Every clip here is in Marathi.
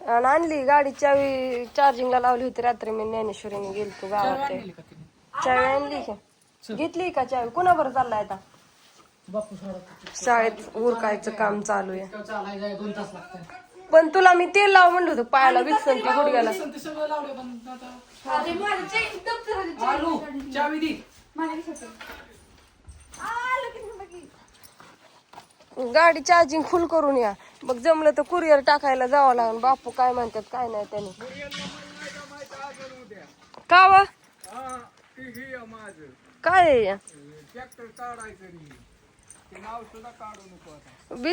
आणि आणली गाडी चावी चार्जिंगला लावली होती रात्री. मी ज्ञानेश्वरीने गेलतो गावात. चावी आणली का? घेतली का चावी? कुणाबरोबर चाललाय आता? शाळेत उरकायचं काम चालू आहे. पण तुला मी तेल लाव म्हणलं होतं पायाला, विकसंती गुडघ्याला. गाडी चार्जिंग फुल करून या. मग जमलं तर कुरिअर टाकायला जावं लागेल. बापू काय म्हणतात काय नाही त्याने. का व काय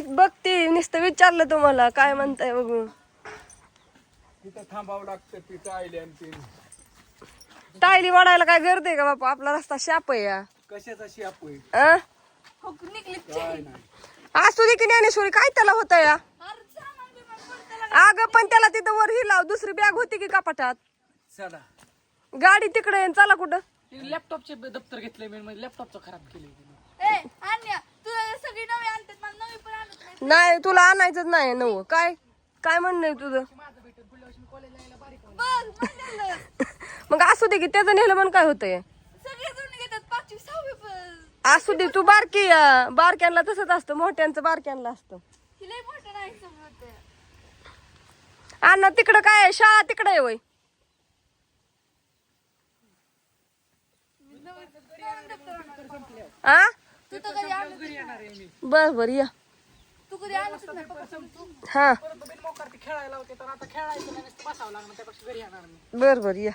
बघते नुसतं विचारलं तुम्हाला काय म्हणताय बघू. थांबावं लागतं. टायली वाढायला काय गर्द आहे का बापू? आपला रस्ता शाप आहे या. कशाचा शाप आहे? असू दे की ज्ञानेश्वरी, काय त्याला होत या? अगं पण त्याला तिथं वर ही लाव. दुसरी बॅग होती की कपाटात? चला गाडी तिकडे चला. कुठं लॅपटॉपचे दप्तर घेतले मी, म्हणजे लॅपटॉपचं खराब केले. नाही तुला आणायचंच नाही नव. काय काय म्हणणं आहे तुझं? मग असू दे की त्याचं नेलं पण काय होतंय? असू दे, तू बारकी बारक्यांना तसंच असतं, मोठ्यांचं बारक्यांना असतं. अण्णा तिकडं काय शाळा तिकडे आहे वय? आ बर बर या. हा बर बर या.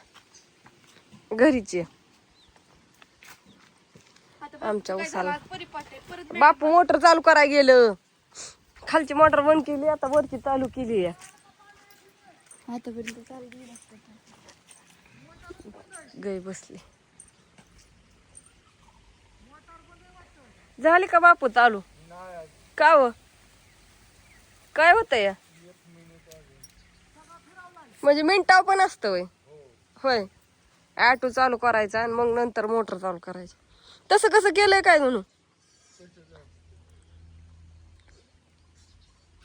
घरीच या आमच्या उसाला. बापू मोटर चालू करायला गेलं. खालची मोटर बंद केली, आता वरची चालू केली आहे. गई बसली. झाली का बापू चालू? का व काय होत या? म्हणजे मिनिटाव पण असतं वय? होय. ऑटो चालू करायचा आणि मग नंतर मोटर चालू करायची. तसं कसं केलंय काय म्हणून?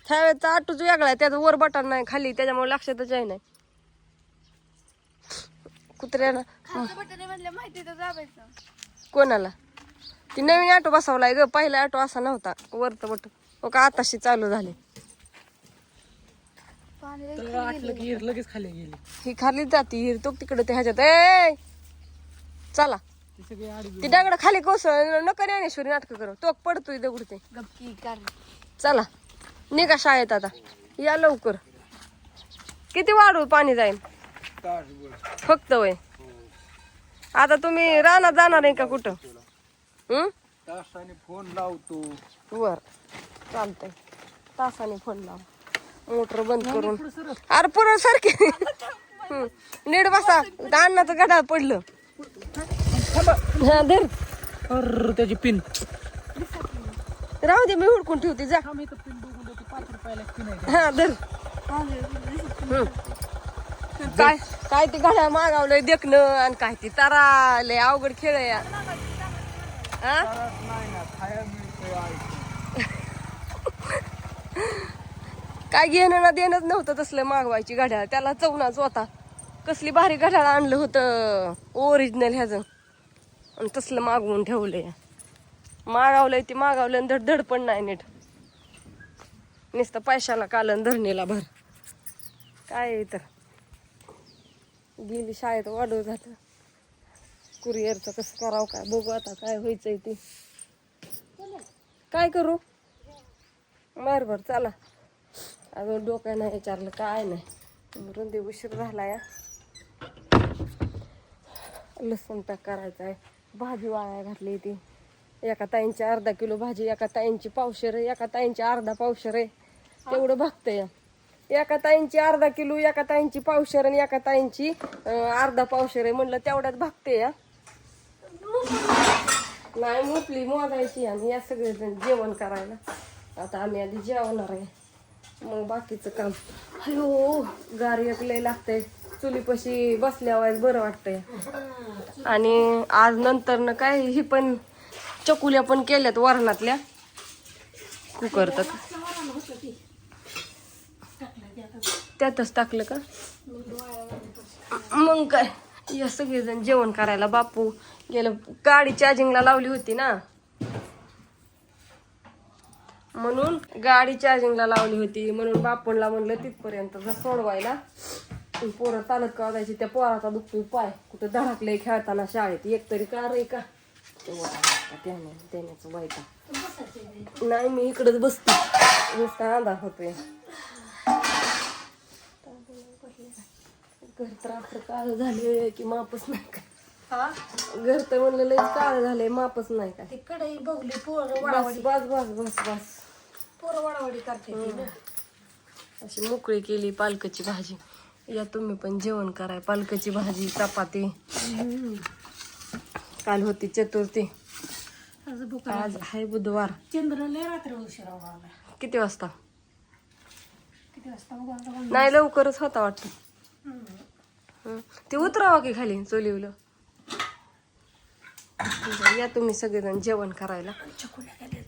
ह्यावेळेचा ऑटोच वेगळा आहे, त्याचं वर बटन नाही खाली, त्याच्यामुळे लक्षातच आहे नाही. कुत्र्याला कोणाला? ती नवीन ऑटो बसवलाय ग. पहिला ऑटो असा नव्हता, वरत बटन. हो का आताशी चालू झाले. लगेच खाली गेली. ही खाली जाती हिर तो तिकडे ते ह्याच्यात. ए चला ती दगड खाली कोसळ नका ज्ञानेश्वरी नाटक करू. तो पडतोय दगड ते. चला निघा शाळेत आता. या लवकर. किती वाढू पाणी जाईल फक्त वय? आता तुम्ही रानात जाणार आहे का कुठं? तासाने फोन लावतो. वर चालतंय. तासाने फोन लाव. मोटर बंद करून. अरे पुढं सारखे नीट बसा. अन्नाचं गडा पडलं. हा धर. त्याची पिन राहू दे, मी हुडकून ठेवते जा. 5 रुपयाला पिन आहे. हा धर. काय काय ती गाड्या मागावलंय देखणं आणि काय ती तारा लय अवघड खेळ आहे या. काय घेणं ना देणंच नव्हतं तसलं मागवायची घड्याळ. त्याला चवनाच होता. कसली भारी घड्याळ आणलं होतं ओरिजिनल ह्याच आणि तसलं मागवून ठेवलंय. मागावलंय ती मागावलं धड पण नाही नीट. नुसतं पैशाला कालन धरणीला भर. काय तर गेली शाळेत वाढव जात. कुरिअरचं कसं करावं काय बघू आता काय व्हायचंय ते. काय करू? बर बर चला. अजून डोक्या नाही विचारलं काय नाही. रुंदी उशीर झाला या. लसूण पॅक करायचा आहे. भाजी वाळायला घातली ती. एका ताईंची अर्धा किलो भाजी, एका ताईंची पावशेर आहे, एका ताईंची अर्धा पावशेर आहे. तेवढं भागतंय. एका ताईंची अर्धा किलो, एका ताईंची पावशेर आणि एका ताईंची अर्धा पावशेर आहे. म्हणलं तेवढ्यात भागते या. नाही मुपली मोजायची आणि या सगळेजण जेवण करायला. आता आम्ही आधी जेवणार आहे मग बाकीचं काम. अयो गार एक लय लागतंय. चुलीपाशी बसल्यावर बरं वाटतंय. आणि आज नंतर न काय ही पण चकुल्या पण केल्यात वरणातल्या. कुकर तर त्यातच टाकलं का मग काय या सगळेजण जेवण करायला. बापू गेलं, गाडी चार्जिंगला लावली होती ना म्हणून गाडी चार्जिंगला लावली होती म्हणून बापूंला म्हणलं तिथपर्यंत जा सोडवायला. पोरं चालत का जायची, त्या पोराचा दुखतोय पाय, कुठं धडकलंय खेळताना शाळेत. एक तरी कार आहे का त्याण्याचं वाईटा नाही, मी इकडंच बसते, नुसता अंधार होतोय. घर तर आपलं काळ झाले की मापच नाही का. घर तर म्हणलं लय काळ झालंय, मापच नाही का. तिकडे बघली पोरं बस वाडावाडी बस बस बस बस पोरं वाडावाडी करते ती ना. अशी मोकळी केली पालकाची भाजी. या तुम्ही पण जेवण कराय. पालकाची भाजी, चपाती. काल होती चतुर्थी, आज बुक आज आहे बुधवार. चंद्र लय रात्र उशिरा उगवला. किती वाजता? किती वाजता उगवला? नाही लवकरच होता वाटतं. ते उतरावा की खाली चोलीवलं. या तुम्ही सगळेजण जेवण करायला. चकुल्या गेल्या